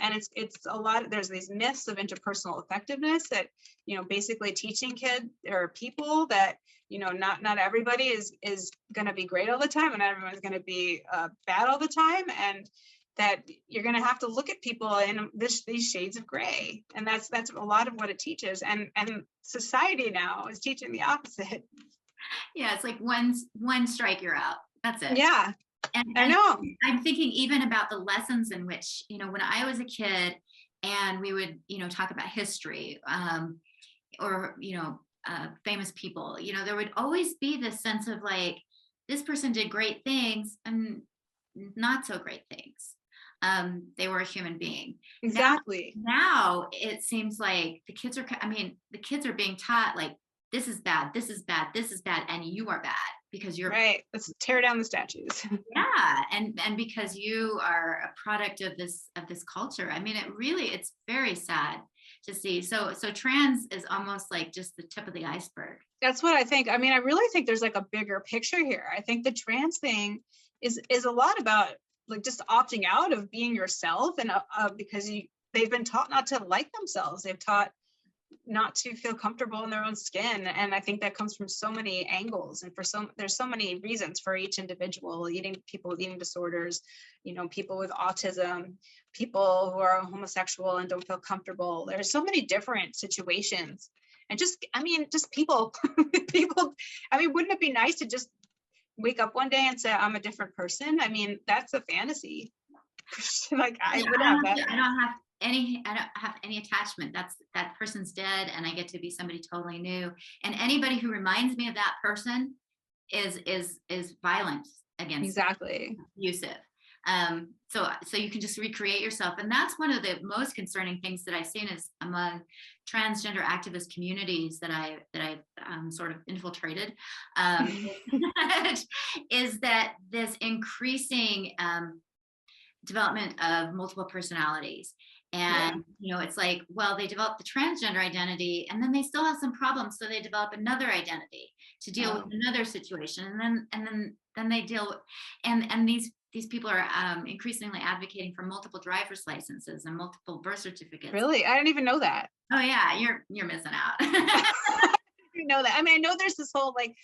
And it's a lot, there's these myths of interpersonal effectiveness that, basically teaching kids or people that, not everybody is going to be great all the time, and not everyone's going to be bad all the time. And that you're going to have to look at people in these shades of gray. And that's a lot of what it teaches. And society now is teaching the opposite. Yeah, it's like one strike, you're out. That's it. Yeah. And I know. I'm thinking even about the lessons in which, when I was a kid and we would, talk about history, or, famous people, there would always be this sense of like, this person did great things and not so great things. they were a human being. Exactly. Now it seems like the kids are being taught like, this is bad, this is bad, this is bad, and you are bad because you're right. Let's tear down the statues. yeah, and because you are a product of this culture. I mean, it's very sad to see. So trans is almost like just the tip of the iceberg. That's what I think. I mean, I really think there's like a bigger picture here. I think the trans thing is a lot about like just opting out of being yourself, and because they've been taught not to like themselves. They've taught not to feel comfortable in their own skin, and I think that comes from so many angles, and there's so many reasons for each individual. People with eating disorders, people with autism, people who are homosexual and don't feel comfortable. There's so many different situations, and just people people. I mean, wouldn't it be nice to just wake up one day and say I'm a different person? I mean, that's a fantasy. Like I would have that. I don't have any attachment. That person's dead, and I get to be somebody totally new. And anybody who reminds me of that person is violent against exactly abusive. So you can just recreate yourself, and that's one of the most concerning things that I've seen is among transgender activist communities that I've sort of infiltrated, is that this increasing development of multiple personalities. And it's like, well, they develop the transgender identity and then they still have some problems, so they develop another identity to deal with another situation, and then they deal with, and these people are increasingly advocating for multiple driver's licenses and multiple birth certificates. Really? I didn't even know that. Oh yeah, you're missing out. You know that. I mean, I know there's this whole like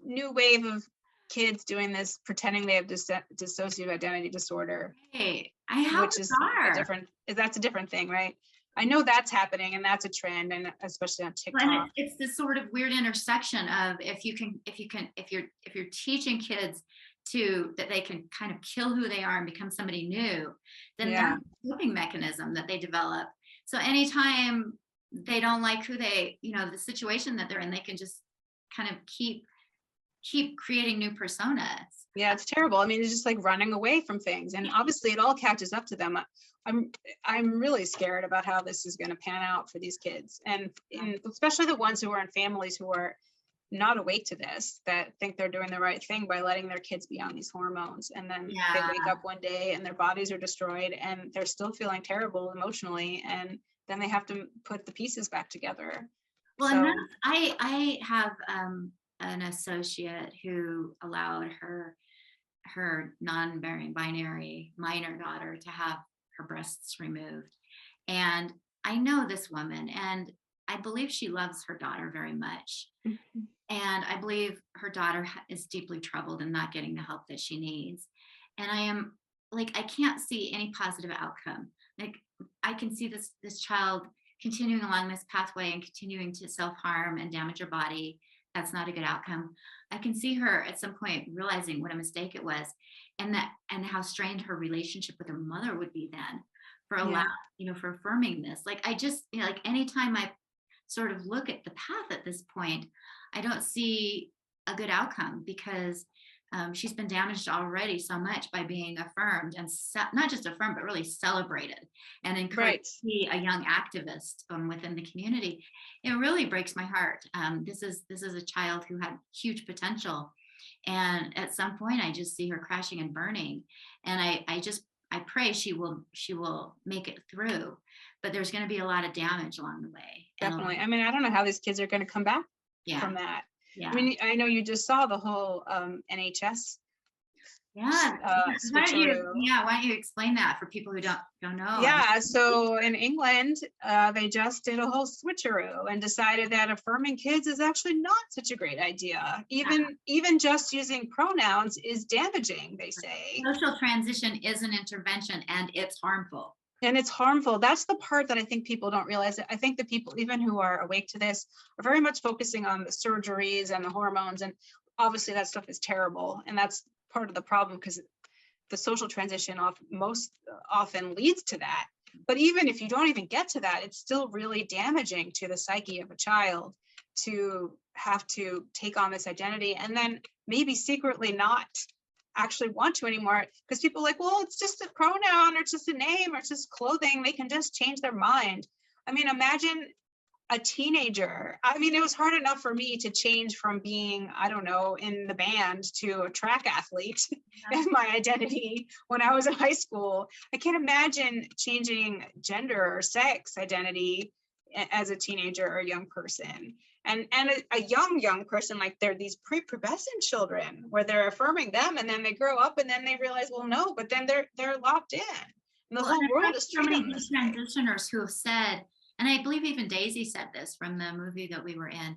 new wave of kids doing this, pretending they have dissociative identity disorder. Hey, which is that's a different thing, right? I know that's happening, and that's a trend, and especially on TikTok. Well, it's this sort of weird intersection of if you're teaching kids that they can kind of kill who they are and become somebody new, then that's a coping mechanism that they develop. So anytime they don't like who they, the situation that they're in, they can just kind of keep creating new personas. Yeah, it's terrible. I mean, it's just like running away from things, and obviously it all catches up to them. I'm really scared about how this is going to pan out for these kids, and especially the ones who are in families who are not awake to this, that think they're doing the right thing by letting their kids be on these hormones, and then they wake up one day and their bodies are destroyed and they're still feeling terrible emotionally, and then they have to put the pieces back together. Well, so, and I have an associate who allowed her non-binary minor daughter to have her breasts removed, and I know this woman, and I believe she loves her daughter very much. Mm-hmm. And I believe her daughter is deeply troubled and not getting the help that she needs. And I am like, I can't see any positive outcome. Like, I can see this child continuing along this pathway and continuing to self-harm and damage her body. That's not a good outcome. I can see her at some point realizing what a mistake it was, and how strained her relationship with her mother would be then for for affirming this. Like, I just, like anytime I sort of look at the path at this point, I don't see a good outcome, because she's been damaged already so much by being affirmed, and not just affirmed, but really celebrated and encouraged to be a young activist within the community. It really breaks my heart. This is a child who had huge potential, and at some point I just see her crashing and burning, and I pray she will make it through, but there's going to be a lot of damage along the way. Definitely. I mean, I don't know how these kids are going to come back from that. Yeah. I mean, I know you just saw the whole NHS. Why don't you explain that for people who don't know? Yeah, so in England, they just did a whole switcheroo and decided that affirming kids is actually not such a great idea. Even just using pronouns is damaging, they say. Social transition is an intervention, and it's harmful. And it's harmful. That's the part that I think people don't realize. I think the people, even who are awake to this, are very much focusing on the surgeries and the hormones. And obviously that stuff is terrible. And that's part of the problem, because the social transition most often leads to that. But even if you don't even get to that, it's still really damaging to the psyche of a child to have to take on this identity and then maybe secretly not actually want to anymore, because people are like, well, it's just a pronoun, or it's just a name, or it's just clothing. They can just change their mind. I mean, imagine a teenager. I mean, it was hard enough for me to change from being, I don't know, in the band to a track athlete as my identity when I was in high school. I can't imagine changing gender or sex identity as a teenager or a young person. And a young person, like they're these prepubescent children where they're affirming them, and then they grow up and then they realize, well, no, but then they're locked in. And the whole world is so many treating them this way. transitioners who have said, and I believe even Daisy said this from the movie that we were in,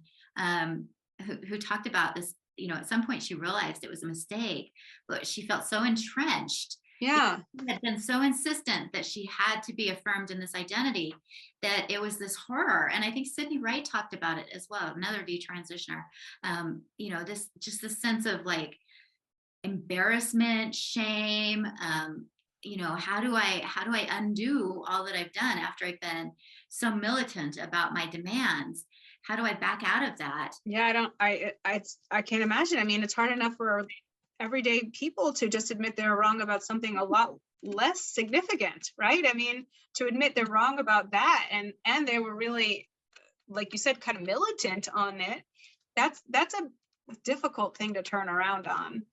who talked about this, you know, at some point she realized it was a mistake, but she felt so entrenched. Yeah. She had been so insistent that she had to be affirmed in this identity that it was this horror. And I think Sydney Wright talked about it as well, another detransitioner. You know, this sense of like embarrassment, shame, you know, how do I undo all that I've done after I've been so militant about my demands? How do I back out of that? Yeah, I can't imagine. I mean, it's hard enough for everyday people to just admit they're wrong about something a lot less significant, right? I mean, to admit they're wrong about that, and they were really, like you said, kind of militant on it. That's a difficult thing to turn around on.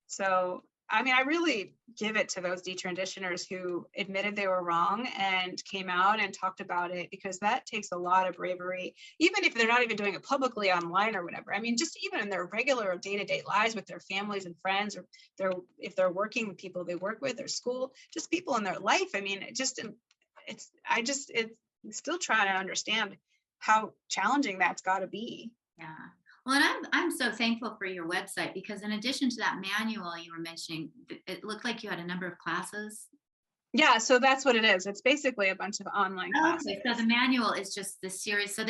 So, I mean, I really give it to those detransitioners who admitted they were wrong and came out and talked about it, because that takes a lot of bravery, even if they're not even doing it publicly online or whatever. I mean, just even in their regular day-to-day lives with their families and friends, or if they're working with people they work with, or school, just people in their life. I mean, it's still trying to understand how challenging that's got to be. Yeah. Well, and I'm so thankful for your website, because in addition to that manual you were mentioning, it looked like you had a number of classes. Yeah, so that's what it is. It's basically a bunch of online classes. Okay, so the manual is just the series, so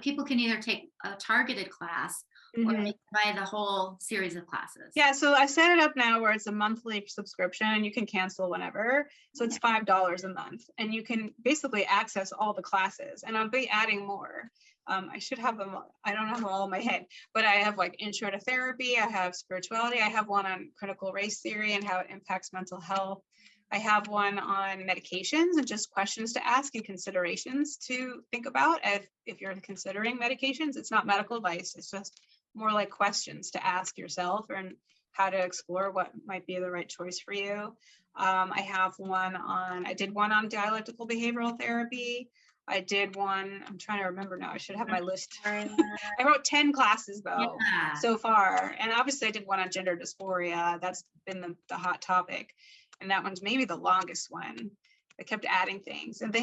people can either take a targeted class or they can buy the whole series of classes. Yeah, so I set it up now where it's a monthly subscription and you can cancel whenever. So it's $5 a month, and you can basically access all the classes, and I'll be adding more. I should have them. I don't have them all in my head, but I have like intro to therapy. I have spirituality. I have one on critical race theory and how it impacts mental health. I have one on medications and just questions to ask and considerations to think about if you're considering medications. It's not medical advice. It's just more like questions to ask yourself and how to explore what might be the right choice for you. I did one on dialectical behavioral therapy. I did one, I'm trying to remember now, I should have my list. I wrote 10 classes though, so far. And obviously I did one on gender dysphoria. That's been the hot topic. And that one's maybe the longest one. I kept adding things, and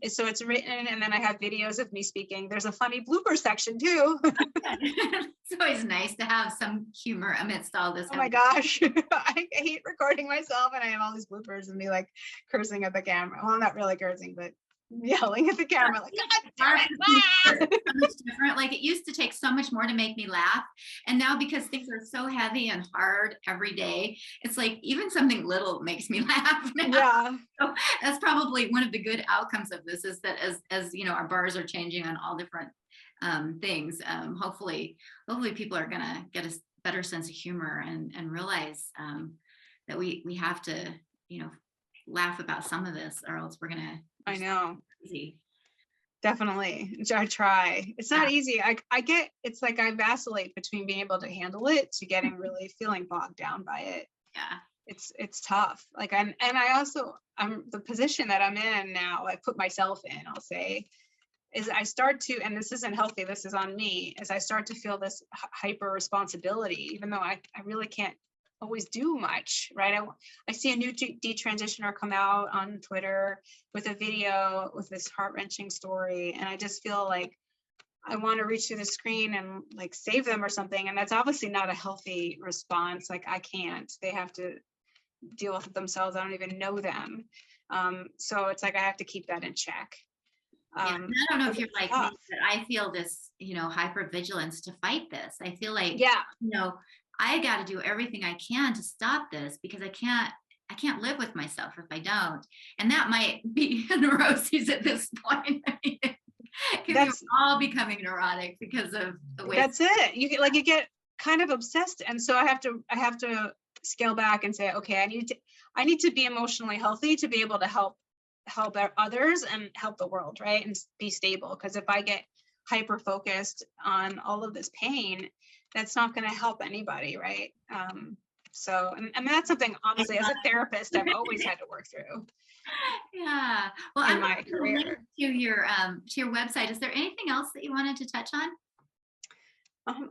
so it's written, and then I have videos of me speaking. There's a funny blooper section too. It's always nice to have some humor amidst all this. Oh my gosh. I hate recording myself, and I have all these bloopers and me like cursing at the camera. Well, not really cursing, but yelling at the camera like, God damn it. So much different. Like, it used to take so much more to make me laugh, and now because things are so heavy and hard every day, it's like even something little makes me laugh now. Yeah. So that's probably one of the good outcomes of this, is that as you know, our bars are changing on all different things. Hopefully people are gonna get a better sense of humor and realize that we have to, you know, laugh about some of this, or else we're gonna. I know. Easy. Definitely. I try. It's not easy. I get, it's like I vacillate between being able to handle it to getting really feeling bogged down by it. Yeah. It's tough. Like, I'm the position that I'm in now, I put myself in, I'll say, is I start to, and this isn't healthy, this is on me, as I start to feel this hyper responsibility, even though I really can't always do much, right? I see a new detransitioner come out on Twitter with a video with this heart-wrenching story, and I just feel like I want to reach through the screen and like save them or something, and that's obviously not a healthy response. Like, I can't. They have to deal with it themselves. I don't even know them. So it's like I have to keep that in check. I don't know if you're like me, but I feel this, you know, hypervigilance to fight this. I feel like, you know, I got to do everything I can to stop this, because I can't live with myself if I don't. And that might be a neuroses at this point. Because we're all becoming neurotic because of the way. That's it. You get kind of obsessed, and so I have to scale back and say, okay, I need to be emotionally healthy to be able to help others and help the world, right? And be stable. Because if I get hyper focused on all of this pain, that's not going to help anybody, right? So, and I mean, that's something, honestly, as a therapist, I've always had to work through. Yeah. Well, in I'm my going to link career. to your website. Is there anything else that you wanted to touch on?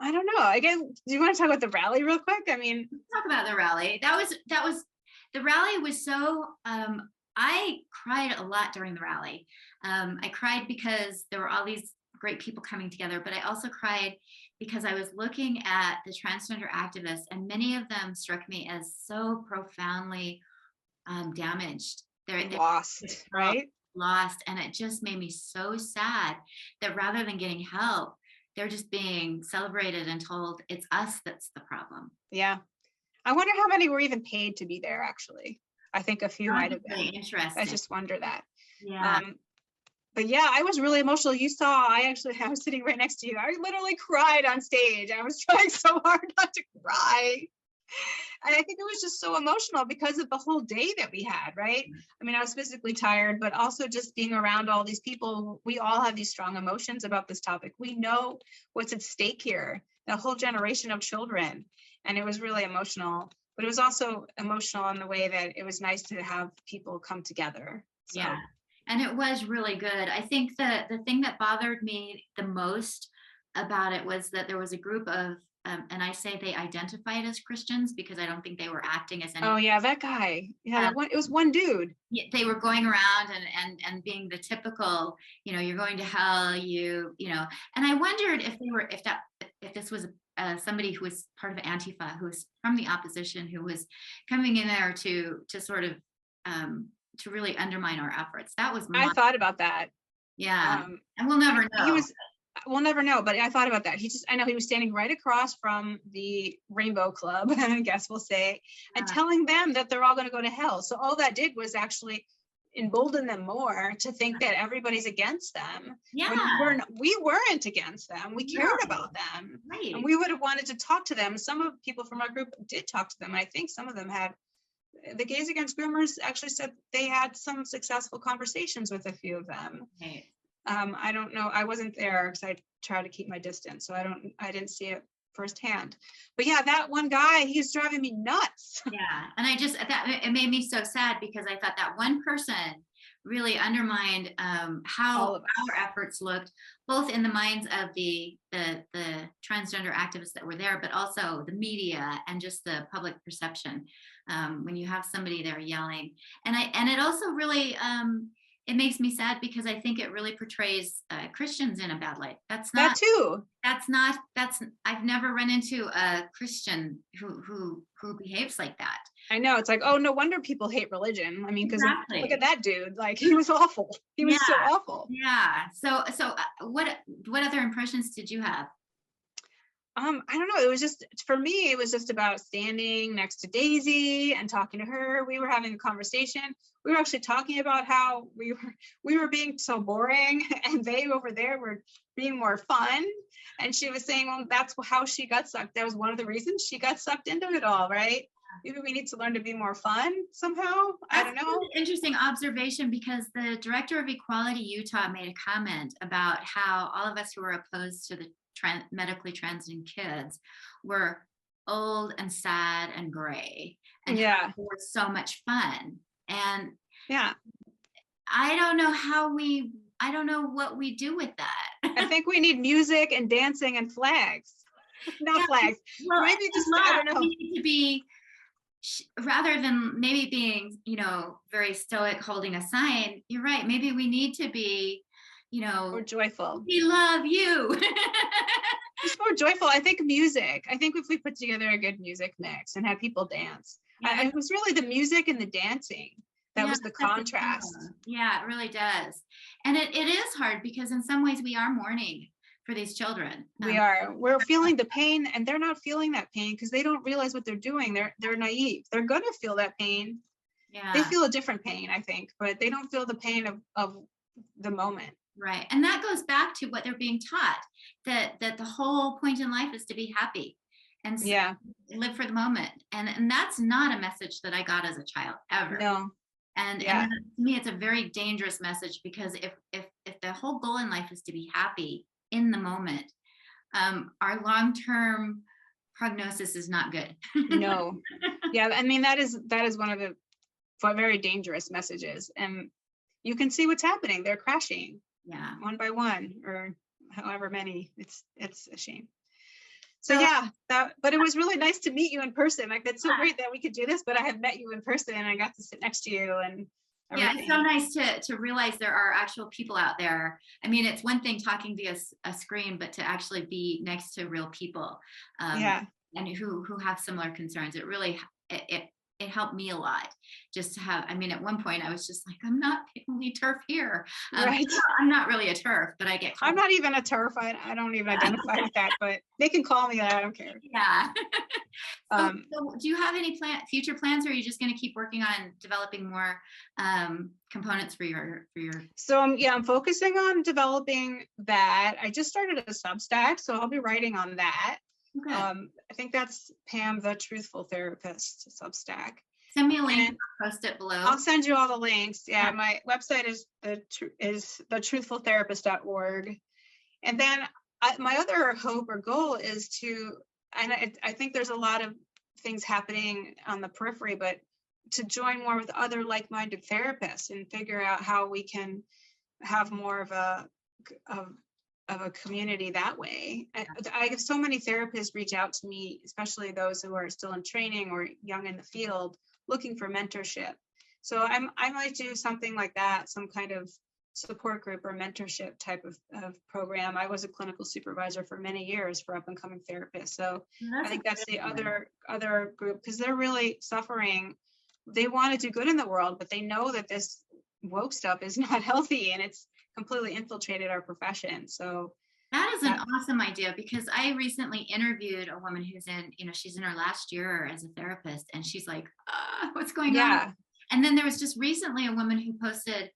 I don't know. I guess, do you want to talk about the rally real quick? I mean, Talk about the rally. That was the rally was so I cried a lot during the rally. I cried because there were all these great people coming together, but I also cried because I was looking at the transgender activists, and many of them struck me as so profoundly damaged. They're lost, right? Lost, and it just made me so sad that rather than getting help, they're just being celebrated and told it's us that's the problem. Yeah. I wonder how many were even paid to be there, actually. I think a few might have been. Really interesting. I just wonder that. Yeah. But yeah, I was really emotional. You saw, I was sitting right next to you. I literally cried on stage. I was trying so hard not to cry. And I think it was just so emotional because of the whole day that we had, right? I mean, I was physically tired, but also just being around all these people. We all have these strong emotions about this topic. We know what's at stake here, the whole generation of children. And it was really emotional, but it was also emotional in the way that it was nice to have people come together. So. Yeah. And it was really good. I think that the thing that bothered me the most about it was that there was a group of and I say they identified as Christians because I don't think they were acting as any. Oh yeah, that guy. Yeah, it was one dude. They were going around and being the typical, you're going to hell, and I wondered if this was somebody who was part of Antifa, who was from the opposition, who was coming in there to sort of to really undermine our efforts. That was I thought about that. Yeah, and we'll never know. We'll never know, but I thought about that. I know he was standing right across from the Rainbow Club, I guess we'll say, and telling them that they're all going to go to hell. So all that did was actually embolden them more to think that everybody's against them. Yeah. When we weren't against them. We cared about them. Right. And we would have wanted to talk to them. Some of the people from our group did talk to them. I think some of them had. The Gays Against Groomers actually said they had some successful conversations with a few of them. Right. I don't know. I wasn't there because I try to keep my distance, so I didn't see it firsthand. But yeah, that one guy, he's driving me nuts. Yeah, and it made me so sad because I thought that one person really undermined how our efforts looked, both in the minds of the transgender activists that were there, but also the media and just the public perception. When you have somebody there yelling, and it also really it makes me sad because I think it really portrays Christians in a bad light. That's I've never run into a Christian who behaves like that. I know, it's like, oh, no wonder people hate religion. I mean, because exactly. Look at that dude, like he was awful. He was so awful. Yeah. So what other impressions did you have? I don't know. It was just, for me, it was just about standing next to Daisy and talking to her. We were having a conversation. We were actually talking about how we were being so boring and they over there were being more fun. And she was saying, well, that's how she got sucked. That was one of the reasons she got sucked into it all, right? Maybe we need to learn to be more fun somehow. I don't know. An interesting observation, because the director of Equality Utah made a comment about how all of us who were opposed to the medically transiting kids were old and sad and gray, and were so much fun. And I don't know what we do with that. I think we need music and dancing and flags. Not flags. Well, maybe just, I don't know. We need to be, rather than maybe being, very stoic holding a sign, you're right, maybe we need to be, more joyful. We love you. Just more joyful. I think music. I think if we put together a good music mix and had people dance, it was really the music and the dancing that was the contrast. Yeah, it really does. And it is hard because in some ways we are mourning for these children. We're feeling the pain, and they're not feeling that pain because they don't realize what they're doing. They're naive. They're going to feel that pain. Yeah. They feel a different pain, I think, but they don't feel the pain of the moment. Right. And that goes back to what they're being taught, that the whole point in life is to be happy. And so live for the moment. And that's not a message that I got as a child ever. No. And Yeah. to me, it's a very dangerous message, because if the whole goal in life is to be happy in the moment, our long-term prognosis is not good. No. Yeah. I mean, that is one of the very dangerous messages, and you can see what's happening. They're crashing. Yeah. One by one, or however many. It's a shame. So yeah, but it was really nice to meet you in person. Like, it's so great that we could do this, but I have met you in person and I got to sit next to you and everything. Yeah, it's so nice to realize there are actual people out there. I mean, it's one thing talking via a screen, but to actually be next to real people, and who have similar concerns. It really, it helped me a lot just to have, I mean, at one point I was just like, I'm not the only TERF here. Right. I'm not really a TERF, but I get called. I'm not even a TERF. I don't even identify with that, but they can call me that. I don't care. Yeah. So do you have any future plans, or are you just going to keep working on developing more components for your? So I'm focusing on developing that. I just started a Substack, so I'll be writing on that. Okay. I think that's Pam, the Truthful Therapist Substack. Send me a link. I'll post it below. I'll send you all the links. Yeah, my website is the truthfultherapist.org. And then my other hope or goal is to, and I think there's a lot of things happening on the periphery, but to join more with other like-minded therapists and figure out how we can have more of a community that way. I have so many therapists reach out to me, especially those who are still in training or young in the field, looking for mentorship. So I might do something like that, some kind of support group or mentorship type of program. I was a clinical supervisor for many years for up and coming therapists. So I think that's the other group, because they're really suffering. They want to do good in the world, but they know that this woke stuff is not healthy and it's completely infiltrated our profession. So that is an awesome idea, because I recently interviewed a woman who's she's in her last year as a therapist, and she's like, what's going on? And then there was just recently a woman who posted,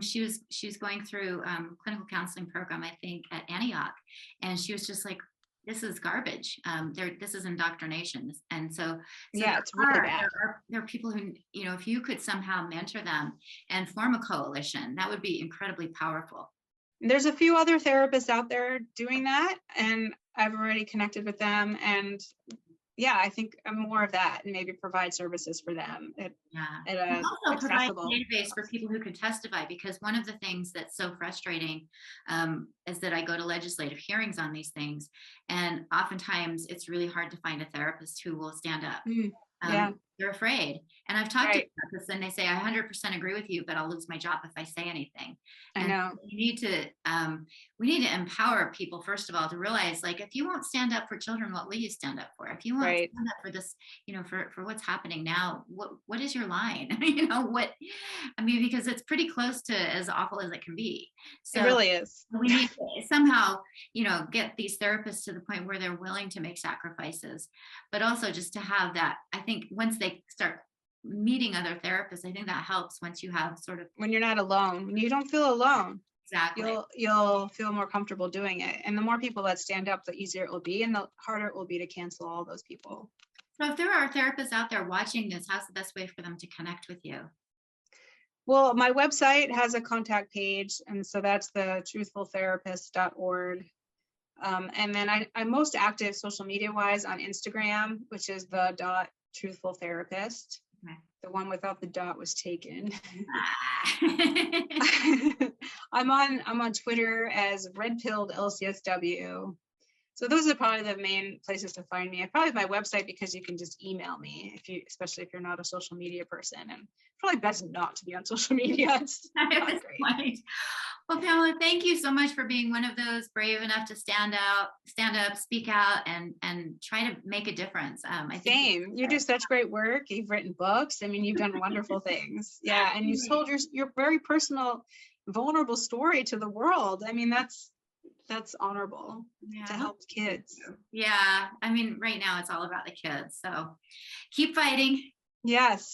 she was going through clinical counseling program, I think, at Antioch, and she was just like, this is garbage. This is indoctrination. And so it's really bad. There are people who, if you could somehow mentor them and form a coalition, that would be incredibly powerful. There's a few other therapists out there doing that, and I've already connected with them. And I think more of that, and maybe provide services for them. Also provide a database for people who can testify, because one of the things that's so frustrating is that I go to legislative hearings on these things, and oftentimes it's really hard to find a therapist who will stand up. They're afraid. And I've talked to therapists, and they say, I 100% agree with you, but I'll lose my job if I say anything. I know. We need to empower people, first of all, to realize, like, if you won't stand up for children, what will you stand up for? If you won't stand up for this, for what's happening now, what is your line? Because it's pretty close to as awful as it can be. So it really is. We need to somehow, get these therapists to the point where they're willing to make sacrifices, but also just to have that. I think once they start meeting other therapists, I think that helps. Once you have sort of, when you're not alone, when you don't feel alone, exactly, you'll feel more comfortable doing it. And the more people that stand up, the easier it will be, and the harder it will be to cancel all those people. So if there are therapists out there watching this, how's the best way for them to connect with you? Well, my website has a contact page, and so that's the truthfultherapist.org. And then I'm most active social media wise on Instagram, which is the .truthfultherapist. Okay. The one without the dot was taken. I'm on Twitter as Red-Pilled LCSW. So those are probably the main places to find me. And probably my website, because you can just email me especially if you're not a social media person. And probably best not to be on social media. It's not great. Well, Pamela, thank you so much for being one of those brave enough to stand up, speak out, and try to make a difference. Same. You do such great work. You've written books. I mean, you've done wonderful things. Yeah, and you've told your very personal, vulnerable story to the world. I mean, that's honorable to help kids. Yeah, I mean, right now it's all about the kids. So keep fighting. Yes.